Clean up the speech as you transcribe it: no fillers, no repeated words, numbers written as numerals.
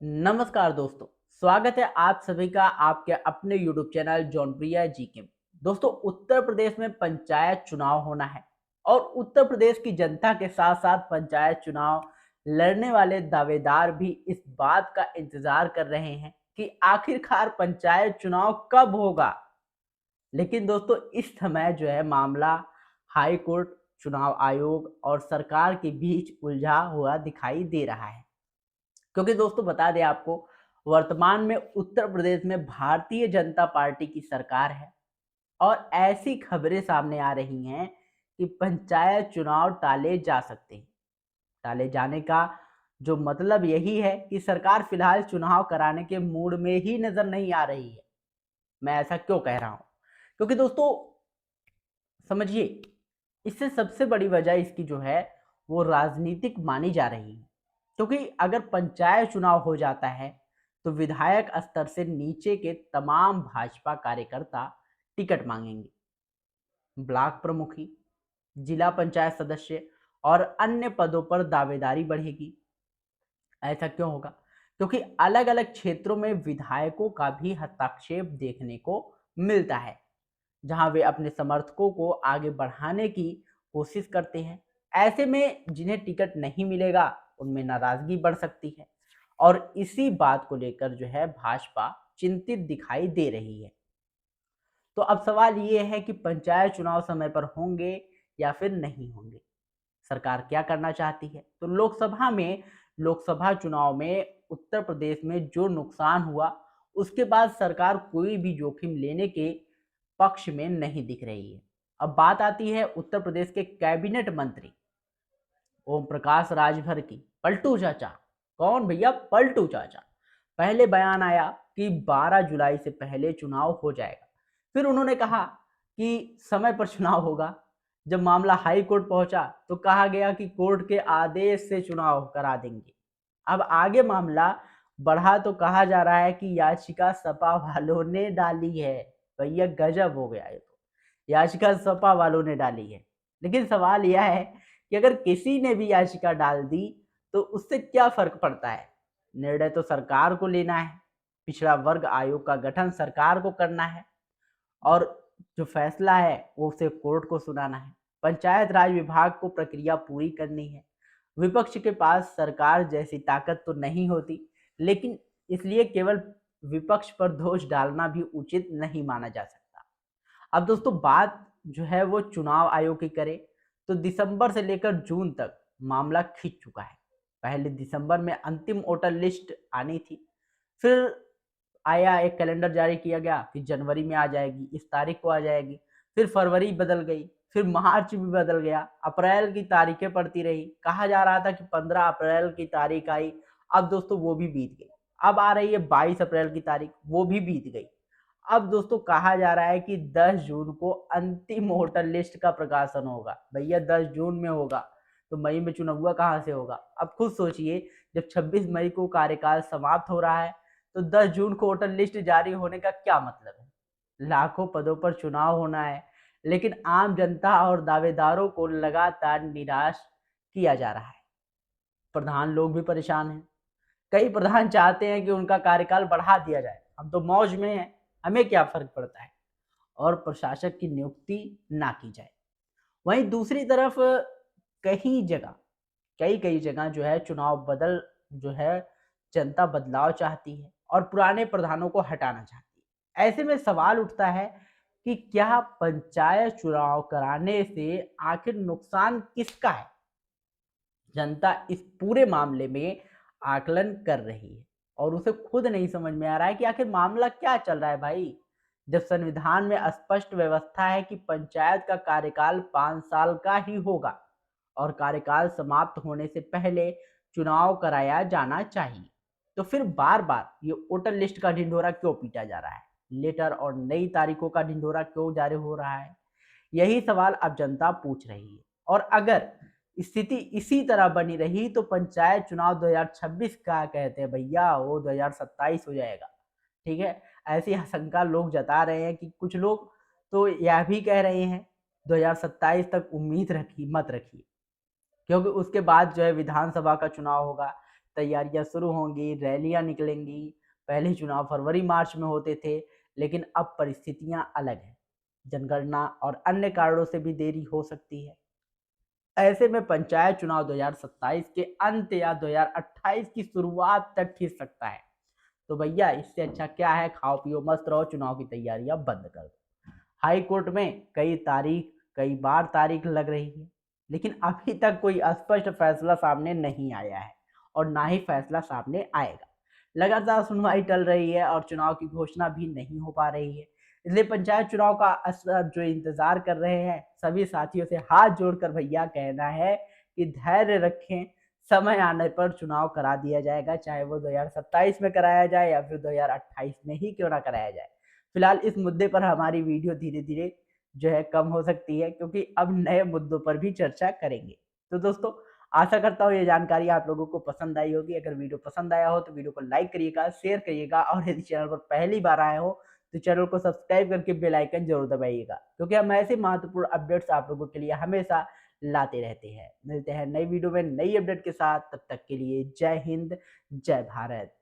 नमस्कार दोस्तों, स्वागत है आप सभी का आपके अपने YouTube चैनल जॉनप्रिया जी के में। दोस्तों, उत्तर प्रदेश में पंचायत चुनाव होना है और उत्तर प्रदेश की जनता के साथ साथ पंचायत चुनाव लड़ने वाले दावेदार भी इस बात का इंतजार कर रहे हैं कि आखिरकार पंचायत चुनाव कब होगा। लेकिन दोस्तों, इस समय जो है मामला हाई कोर्ट, चुनाव आयोग और सरकार के बीच उलझा हुआ दिखाई दे रहा है। क्योंकि दोस्तों बता दें आपको, वर्तमान में उत्तर प्रदेश में भारतीय जनता पार्टी की सरकार है और ऐसी खबरें सामने आ रही हैं कि पंचायत चुनाव टाले जा सकते हैं। टाले जाने का जो मतलब यही है कि सरकार फिलहाल चुनाव कराने के मूड में ही नजर नहीं आ रही है। मैं ऐसा क्यों कह रहा हूं? क्योंकि दोस्तों समझिए, इससे सबसे बड़ी वजह इसकी जो है वो राजनीतिक मानी जा रही है। क्योंकि अगर पंचायत चुनाव हो जाता है तो विधायक स्तर से नीचे के तमाम भाजपा कार्यकर्ता टिकट मांगेंगे। ब्लॉक प्रमुखी, जिला पंचायत सदस्य और अन्य पदों पर दावेदारी बढ़ेगी। ऐसा क्यों होगा? क्योंकि अलग अलग क्षेत्रों में विधायकों का भी हस्तक्षेप देखने को मिलता है, जहां वे अपने समर्थकों को आगे बढ़ाने की कोशिश करते हैं। ऐसे में जिन्हें टिकट नहीं मिलेगा उनमें नाराजगी बढ़ सकती है और इसी बात को लेकर जो है भाजपा चिंतित दिखाई दे रही है। तो अब सवाल ये है कि पंचायत चुनाव समय पर होंगे या फिर नहीं होंगे। सरकार क्या करना चाहती है? तो लोकसभा चुनाव में उत्तर प्रदेश में जो नुकसान हुआ, उसके बाद सरकार कोई भी जोखिम लेने के पक्ष में नहीं दिख रही है। अब बात आती है उत्तर प्रदेश के कैबिनेट मंत्री ओम प्रकाश राजभर की। पलटू चाचा, कौन भैया? पलटू चाचा। पहले बयान आया कि 12 जुलाई से पहले चुनाव हो जाएगा। फिर उन्होंने कहा कि समय पर चुनाव होगा। जब मामला हाई कोर्ट पहुंचा तो कहा गया कि कोर्ट के आदेश से चुनाव करा देंगे। अब आगे मामला बढ़ा तो कहा जा रहा है कि याचिका सपा वालों ने डाली है। भैया गजब हो गया ये तो। याचिका सपा वालों ने डाली है। लेकिन सवाल यह है कि अगर किसी ने भी याचिका डाल दी तो उससे क्या फर्क पड़ता है? निर्णय तो सरकार को लेना है। पिछड़ा वर्ग आयोग का गठन सरकार को करना है और जो फैसला है वो उसे कोर्ट को सुनाना है। पंचायत राज विभाग को प्रक्रिया पूरी करनी है। विपक्ष के पास सरकार जैसी ताकत तो नहीं होती, लेकिन इसलिए केवल विपक्ष पर दोष डालना भी उचित नहीं माना जा सकता। अब दोस्तों बात जो है वो चुनाव आयोग की करें तो दिसंबर से लेकर जून तक मामला खिंच चुका है। पहले दिसंबर में अंतिम वोटर लिस्ट आनी थी, फिर आया एक कैलेंडर जारी किया गया कि जनवरी में आ जाएगी, इस तारीख को आ जाएगी। फिर फरवरी बदल गई, फिर मार्च भी बदल गया, अप्रैल की तारीखें पड़ती रही। कहा जा रहा था कि 15 अप्रैल की तारीख आई। अब दोस्तों वो भी बीत गई। अब आ रही है 22 अप्रैल की तारीख, वो भी बीत गई। अब दोस्तों कहा जा रहा है कि 10 जून को अंतिम वोटर लिस्ट का प्रकाशन होगा। भैया 10 जून में होगा तो मई में चुनाव कहाँ से होगा? अब खुद सोचिए, जब 26 मई को कार्यकाल समाप्त हो रहा है तो 10 जून को वोटर लिस्ट जारी होने का क्या मतलब है? लाखों पदों पर चुनाव होना है, लेकिन आम जनता और दावेदारों को लगातार निराश किया जा रहा है। प्रधान लोग भी परेशान हैं। कई प्रधान चाहते हैं कि उनका कार्यकाल बढ़ा दिया जाए। हम तो मौज में हैं, हमें क्या फर्क पड़ता है? और प्रशासक की नियुक्ति ना की जाए। वहीं दूसरी तरफ कई जगह कई कई जगह जो है चुनाव बदल जो है जनता बदलाव चाहती है और पुराने प्रधानों को हटाना चाहती है। ऐसे में सवाल उठता है कि क्या पंचायत चुनाव कराने से आखिर नुकसान किसका है? जनता इस पूरे मामले में आकलन कर रही है और उसे खुद नहीं समझ में आ रहा है कि आखिर मामला क्या चल रहा है भाई। जब संविधान में स्पष्ट व्यवस्था है कि पंचायत का कार्यकाल 5 साल का ही होगा और कार्यकाल समाप्त होने से पहले चुनाव कराया जाना चाहिए, तो फिर बार बार ये वोटर लिस्ट का ढिंढोरा क्यों पीटा जा रहा है? लेटर और नई तारीखों का ढिंढोरा क्यों जारी हो रहा है? यही सवाल अब जनता पूछ रही है। और अगर स्थिति इसी तरह बनी रही तो पंचायत चुनाव 2026 का कहते हैं भैया, वो 2027 हो जाएगा। ठीक है? ऐसी आशंका लोग जता रहे हैं कि कुछ लोग तो यह भी कह रहे हैं 2027 तक उम्मीद रखी मत रखिए, क्योंकि उसके बाद जो है विधानसभा का चुनाव होगा, तैयारियां शुरू होंगी, रैलियां निकलेंगी। पहले चुनाव फरवरी मार्च में होते थे, लेकिन अब परिस्थितियां अलग हैं। जनगणना और अन्य कारणों से भी देरी हो सकती है। ऐसे में पंचायत चुनाव 2027 के अंत या 2028 की शुरुआत तक खिंच सकता है। तो भैया इससे अच्छा क्या है, खाओ पियो मस्त रहो, चुनाव की तैयारियां बंद कर दो। हाई कोर्ट में कई बार तारीख लग रही है, लेकिन अभी तक कोई स्पष्ट फैसला सामने नहीं आया है और ना ही फैसला सामने आएगा। लगातार सुनवाई टल रही है और चुनाव की घोषणा भी नहीं हो पा रही है। इसलिए पंचायत चुनाव का जो इंतजार कर रहे हैं सभी साथियों से हाथ जोड़कर भैया कहना है कि धैर्य रखें, समय आने पर चुनाव करा दिया जाएगा, चाहे वो 2027 में कराया जाए या फिर 2028 में ही क्यों ना कराया जाए। फिलहाल इस मुद्दे पर हमारी वीडियो धीरे धीरे जो है कम हो सकती है, क्योंकि अब नए मुद्दों पर भी चर्चा करेंगे। तो दोस्तों, आशा करता हूँ ये जानकारी आप लोगों को पसंद आई होगी। अगर वीडियो पसंद आया हो तो वीडियो को लाइक करिएगा, शेयर करिएगा और यदि चैनल पर पहली बार आए हो तो चैनल को सब्सक्राइब करके बेल आइकन जरूर दबाइएगा, क्योंकि हम ऐसे महत्वपूर्ण अपडेट्स आप लोगों के लिए हमेशा लाते रहते हैं। मिलते हैं नई वीडियो में नई अपडेट के साथ, तब तक के लिए जय हिंद, जय भारत।